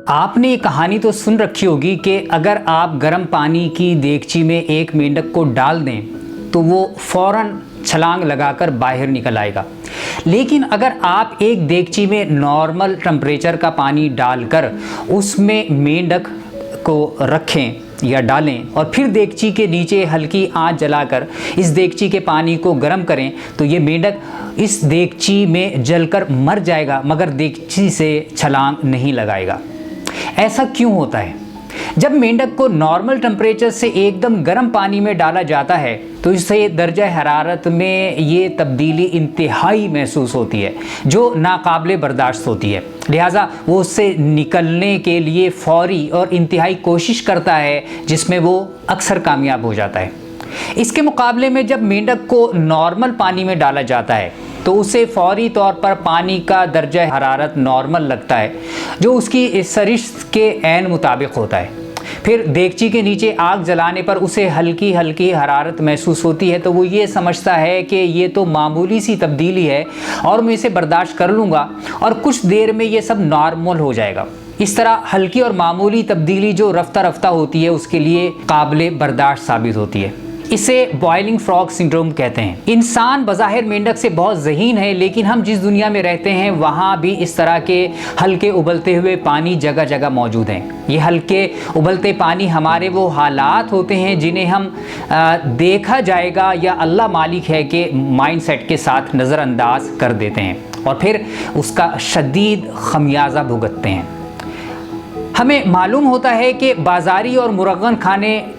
آپ نے یہ کہانی تو سن رکھی ہوگی کہ اگر آپ گرم پانی کی دیگچی میں ایک مینڈک کو ڈال دیں تو وہ فوراً چھلانگ لگا کر باہر نکل آئے گا، لیکن اگر آپ ایک دیگچی میں نارمل ٹمپریچر کا پانی ڈال کر اس میں مینڈک کو رکھیں یا ڈالیں اور پھر دیگچی کے نیچے ہلکی آنچ جلا کر اس دیگچی کے پانی کو گرم کریں تو یہ مینڈک اس دیگچی میں جل کر مر جائے گا مگر دیگچی سے چھلانگ نہیں لگائے گا۔ ایسا کیوں ہوتا ہے؟ جب مینڈک کو نارمل ٹمپریچر سے ایک دم گرم پانی میں ڈالا جاتا ہے تو اس سے درجہ حرارت میں یہ تبدیلی انتہائی محسوس ہوتی ہے جو ناقابل برداشت ہوتی ہے، لہٰذا وہ اس سے نکلنے کے لیے فوری اور انتہائی کوشش کرتا ہے جس میں وہ اکثر کامیاب ہو جاتا ہے۔ اس کے مقابلے میں جب مینڈک کو نارمل پانی میں ڈالا جاتا ہے تو اسے فوری طور پر پانی کا درجہ حرارت نارمل لگتا ہے جو اس کی سرشت کے عین مطابق ہوتا ہے۔ پھر دیگچی کے نیچے آگ جلانے پر اسے ہلکی ہلکی حرارت محسوس ہوتی ہے تو وہ یہ سمجھتا ہے کہ یہ تو معمولی سی تبدیلی ہے اور میں اسے برداشت کر لوں گا اور کچھ دیر میں یہ سب نارمل ہو جائے گا۔ اس طرح ہلکی اور معمولی تبدیلی جو رفتہ رفتہ ہوتی ہے اس کے لیے قابل برداشت ثابت ہوتی ہے۔ اسے بوائلنگ فراگ سنڈروم کہتے ہیں۔ انسان بظاہر مینڈک سے بہت ذہین ہے، لیکن ہم جس دنیا میں رہتے ہیں وہاں بھی اس طرح کے ہلکے ابلتے ہوئے پانی جگہ جگہ موجود ہیں۔ یہ ہلکے ابلتے پانی ہمارے وہ حالات ہوتے ہیں جنہیں ہم دیکھا جائے گا یا اللہ مالک ہے کہ مائنڈ سیٹ کے ساتھ نظر انداز کر دیتے ہیں اور پھر اس کا شدید خمیازہ بھگتتے ہیں۔ ہمیں معلوم ہوتا ہے کہ بازاری اور مرغن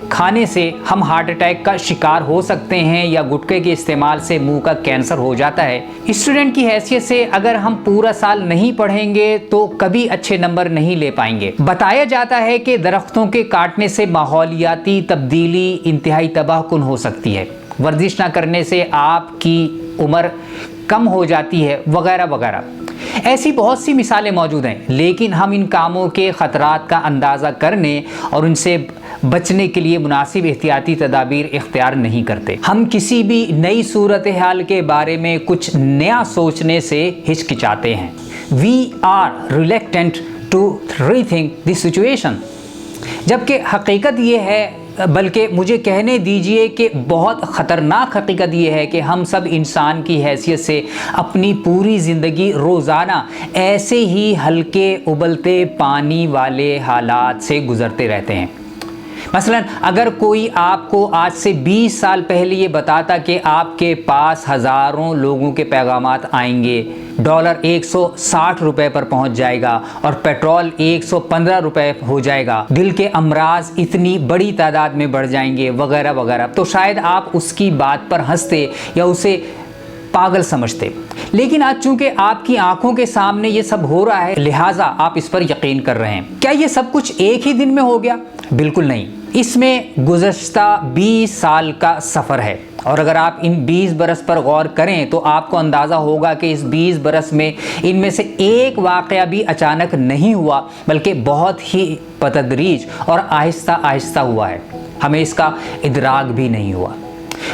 کھانے سے ہم ہارٹ اٹیک کا شکار ہو سکتے ہیں یا گٹکے کے استعمال سے منہ کا کینسر ہو جاتا ہے۔ اسٹوڈنٹ کی حیثیت سے اگر ہم پورا سال نہیں پڑھیں گے تو کبھی اچھے نمبر نہیں لے پائیں گے۔ بتایا جاتا ہے کہ درختوں کے کاٹنے سے ماحولیاتی تبدیلی انتہائی تباہ کن ہو سکتی ہے، ورزش نہ کرنے سے آپ کی عمر کم ہو جاتی ہے وغیرہ وغیرہ۔ ایسی بہت سی مثالیں موجود ہیں، لیکن ہم ان کاموں کے خطرات کا اندازہ کرنے اور ان سے بچنے کے لیے مناسب احتیاطی تدابیر اختیار نہیں کرتے۔ ہم کسی بھی نئی صورتحال کے بارے میں کچھ نیا سوچنے سے ہچکچاتے ہیں۔ We are reluctant to rethink the situation۔ جبکہ حقیقت یہ ہے، بلکہ مجھے کہنے دیجئے کہ بہت خطرناک حقیقت یہ ہے کہ ہم سب انسان کی حیثیت سے اپنی پوری زندگی روزانہ ایسے ہی ہلکے ابلتے پانی والے حالات سے گزرتے رہتے ہیں۔ مثلا اگر کوئی آپ کو آج سے 20 سال پہلے یہ بتاتا کہ آپ کے پاس ہزاروں لوگوں کے پیغامات آئیں گے، ڈالر 160 روپے پر پہنچ جائے گا اور پیٹرول 115 روپے ہو جائے گا، دل کے امراض اتنی بڑی تعداد میں بڑھ جائیں گے وغیرہ وغیرہ، تو شاید آپ اس کی بات پر ہنستے یا اسے پاگل سمجھتے۔ لیکن آج چونکہ آپ کی آنکھوں کے سامنے یہ سب ہو رہا ہے لہٰذا آپ اس پر یقین کر رہے ہیں۔ کیا یہ سب کچھ ایک ہی دن میں ہو گیا؟ بالکل نہیں، اس میں گزشتہ 20 سال کا سفر ہے، اور اگر آپ ان 20 برس پر غور کریں تو آپ کو اندازہ ہوگا کہ اس 20 برس میں ان میں سے ایک واقعہ بھی اچانک نہیں ہوا بلکہ بہت ہی بتدریج اور آہستہ آہستہ ہوا ہے۔ ہمیں اس کا ادراک بھی نہیں ہوا۔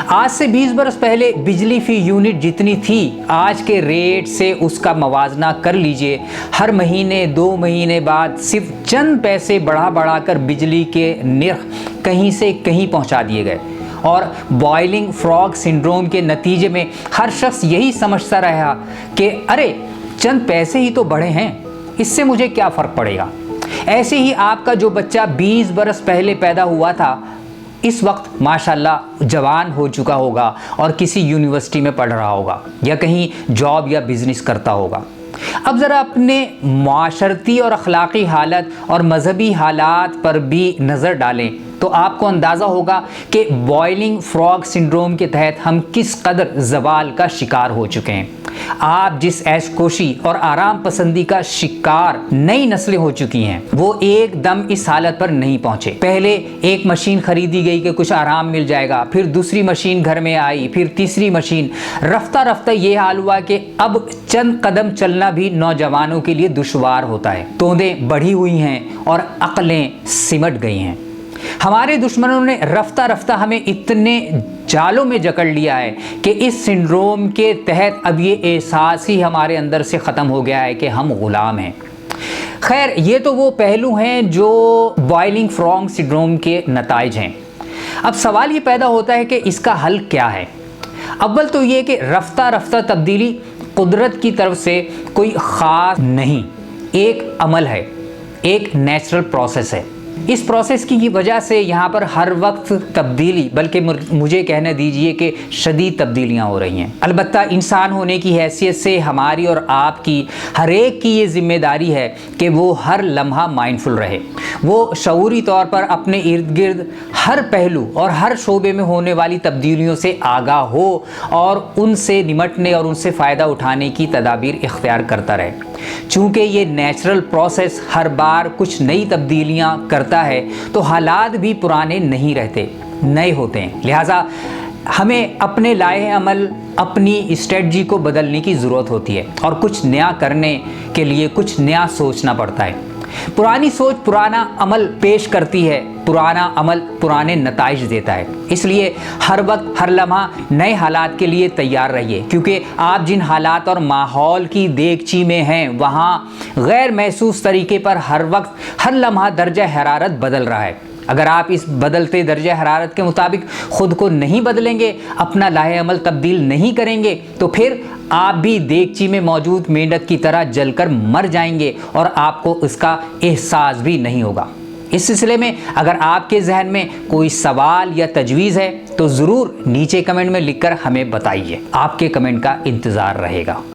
آج سے 20 برس پہلے بجلی فی یونٹ جتنی تھی آج کے ریٹ سے اس کا موازنہ کر لیجئے۔ ہر مہینے 2 مہینے بعد صرف چند پیسے بڑھا کر بجلی کے نرخ کہیں سے کہیں پہنچا دیے گئے، اور بوائلنگ فراگ سنڈروم کے نتیجے میں ہر شخص یہی سمجھتا رہا کہ ارے چند پیسے ہی تو بڑھے ہیں، اس سے مجھے کیا فرق پڑے گا۔ ایسے ہی آپ کا جو بچہ 20 برس پہلے پیدا ہوا تھا اس وقت ماشاءاللہ جوان ہو چکا ہوگا اور کسی یونیورسٹی میں پڑھ رہا ہوگا یا کہیں جاب یا بزنس کرتا ہوگا۔ اب ذرا اپنے معاشرتی اور اخلاقی حالت اور مذہبی حالات پر بھی نظر ڈالیں تو آپ کو اندازہ ہوگا کہ بوائلنگ فراگ سنڈروم کے تحت ہم کس قدر زوال کا شکار ہو چکے ہیں۔ آپ جس عیش کوشی اور آرام پسندی کا شکار نئی نسلیں ہو چکی ہیں وہ ایک دم اس حالت پر نہیں پہنچے۔ پہلے ایک مشین خریدی گئی کہ کچھ آرام مل جائے گا، پھر دوسری مشین گھر میں آئی، پھر تیسری مشین، رفتہ رفتہ یہ حال ہوا کہ اب چند قدم چلنا بھی نوجوانوں کے لیے دشوار ہوتا ہے۔ توندیں بڑھی ہوئی ہیں اور عقلیں سمٹ گئی ہیں۔ ہمارے دشمنوں نے رفتہ رفتہ ہمیں اتنے جالوں میں جکڑ لیا ہے کہ اس سنڈروم کے تحت اب یہ احساس ہی ہمارے اندر سے ختم ہو گیا ہے کہ ہم غلام ہیں۔ خیر یہ تو وہ پہلو ہیں جو بوائلنگ فراگ سنڈروم کے نتائج ہیں۔ اب سوال یہ پیدا ہوتا ہے کہ اس کا حل کیا ہے؟ اول تو یہ کہ رفتہ رفتہ تبدیلی قدرت کی طرف سے کوئی خاص نہیں، ایک عمل ہے، ایک نیچرل پروسیس ہے۔ اس پروسیس کی وجہ سے یہاں پر ہر وقت تبدیلی، بلکہ مجھے کہنے دیجئے کہ شدید تبدیلیاں ہو رہی ہیں۔ البتہ انسان ہونے کی حیثیت سے ہماری اور آپ کی، ہر ایک کی یہ ذمہ داری ہے کہ وہ ہر لمحہ مائنڈفل رہے، وہ شعوری طور پر اپنے ارد گرد ہر پہلو اور ہر شعبے میں ہونے والی تبدیلیوں سے آگاہ ہو اور ان سے نمٹنے اور ان سے فائدہ اٹھانے کی تدابیر اختیار کرتا رہے۔ چونکہ یہ نیچرل پروسیس ہر بار کچھ نئی تبدیلیاں کرتا ہے تو حالات بھی پرانے نہیں رہتے، نئے ہوتے ہیں۔ لہٰذا ہمیں اپنے لائحہ عمل، اپنی اسٹریٹجی کو بدلنے کی ضرورت ہوتی ہے اور کچھ نیا کرنے کے لیے کچھ نیا سوچنا پڑتا ہے۔ پرانی سوچ پرانا عمل پیش کرتی ہے، پرانا عمل پرانے نتائج دیتا ہے۔ اس لیے ہر وقت، ہر لمحہ نئے حالات کے لیے تیار رہیے، کیونکہ آپ جن حالات اور ماحول کی دیگچی میں ہیں وہاں غیر محسوس طریقے پر ہر وقت، ہر لمحہ درجہ حرارت بدل رہا ہے۔ اگر آپ اس بدلتے درجہ حرارت کے مطابق خود کو نہیں بدلیں گے، اپنا لائحہ عمل تبدیل نہیں کریں گے، تو پھر آپ بھی دیگچی میں موجود مینڈک کی طرح جل کر مر جائیں گے اور آپ کو اس کا احساس بھی نہیں ہوگا۔ اس سلسلے میں اگر آپ کے ذہن میں کوئی سوال یا تجویز ہے تو ضرور نیچے کمنٹ میں لکھ کر ہمیں بتائیے۔ آپ کے کمنٹ کا انتظار رہے گا۔